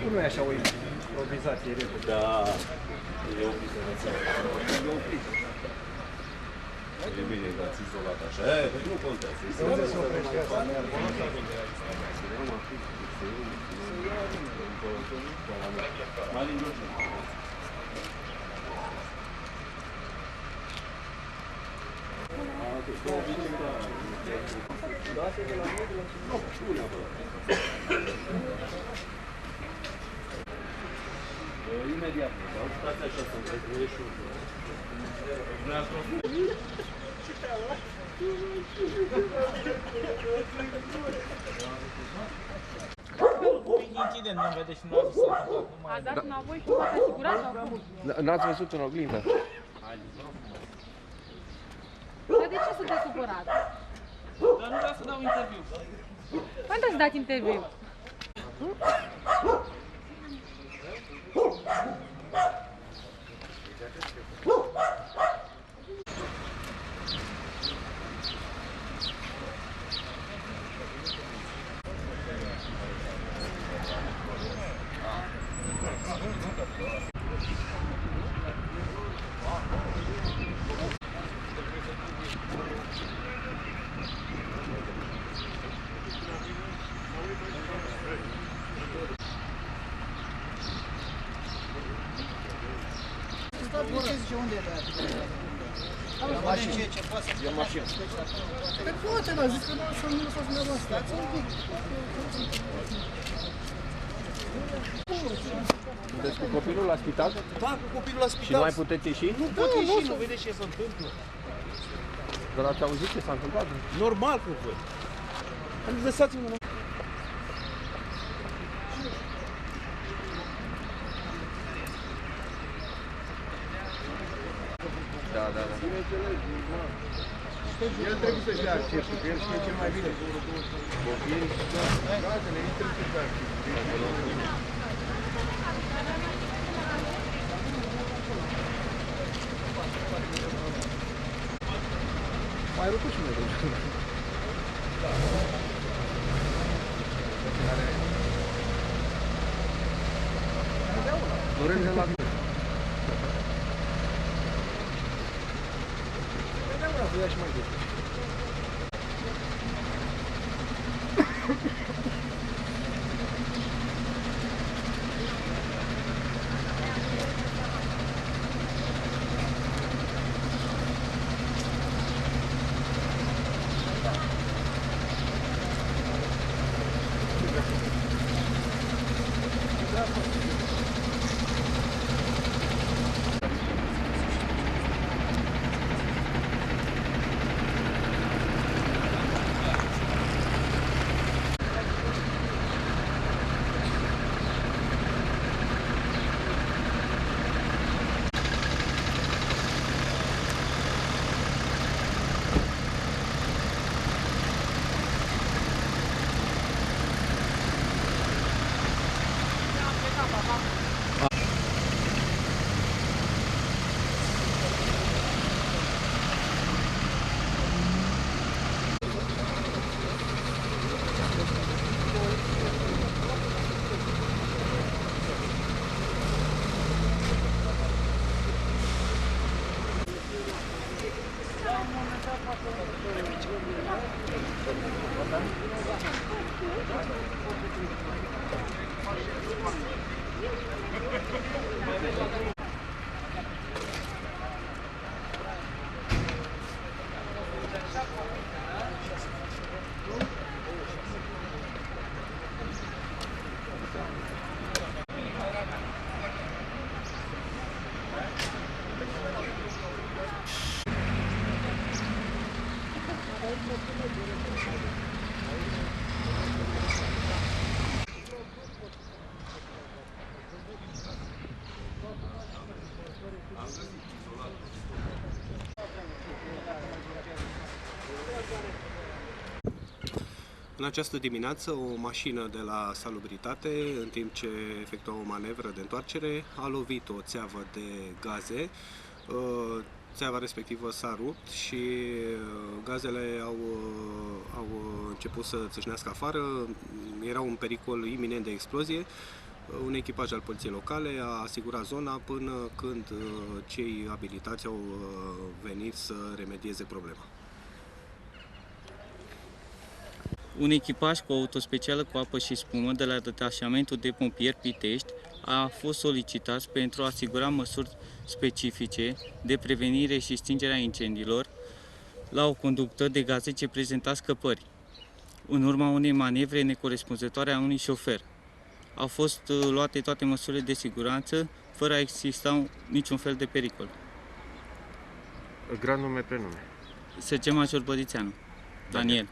Cum e așa o improvizație repede? Da, e oprit în rețea. E oprit. E bine, dați izolat așa. Păi nu contează. Unde se oprește asta? Mai din George. Imediat. Stați așa să întrebuie și Incident, nu vedeți și nu ați s-a întâmplat. Ați dat înapoi și v-ați asigurat sau cum? N-ați văzut în oglindă? Dar de ce sunteți supărat? Dar nu vreau să dau interviu. Când ați dat interviu? Ce zice, unde e băiatul? La mașină. E o mașină. Păi poate, dar zic că să nu lăsați dumneavoastră. Stați un pic. Sunteți cu copilul la spital? Da, cu copilul la spital. Și nu mai puteți ieși? Nu pot ieși, nu vedeți ce se întâmplă. Dar ați auzit ce s-a întâmplat? Normal că văd. Adică lăsați-mă. Da, da, da. El trebuie să-și dea accesul, că el știe cel mai bine. Copiii, gazele, ei trebuie să-și dea accesul. Mai rupt și noi. Dorin de la mine. Să ia și mai bine. În această dimineață, o mașină de la salubritate, în timp ce efectua o manevră de întoarcere, a lovit o țeavă de gaze. țeava respectivă s-a rupt și gazele au început să țâșnească afară. Era un pericol iminent de explozie. Un echipaj al poliției locale a asigurat zona până când cei abilitați au venit să remedieze problema. Un echipaj cu autospecială cu apă și spumă de la detașamentul de pompieri Pitești a fost solicitat pentru a asigura măsuri specifice de prevenire și stingerea incendiilor la o conductă de gaze ce prezenta scăpări, în urma unei manevre necorespunzătoare a unui șofer. Au fost luate toate măsurile de siguranță, fără a exista niciun fel de pericol. Grand nume, prenume. Sergent Major Bărițeanu, Daniel.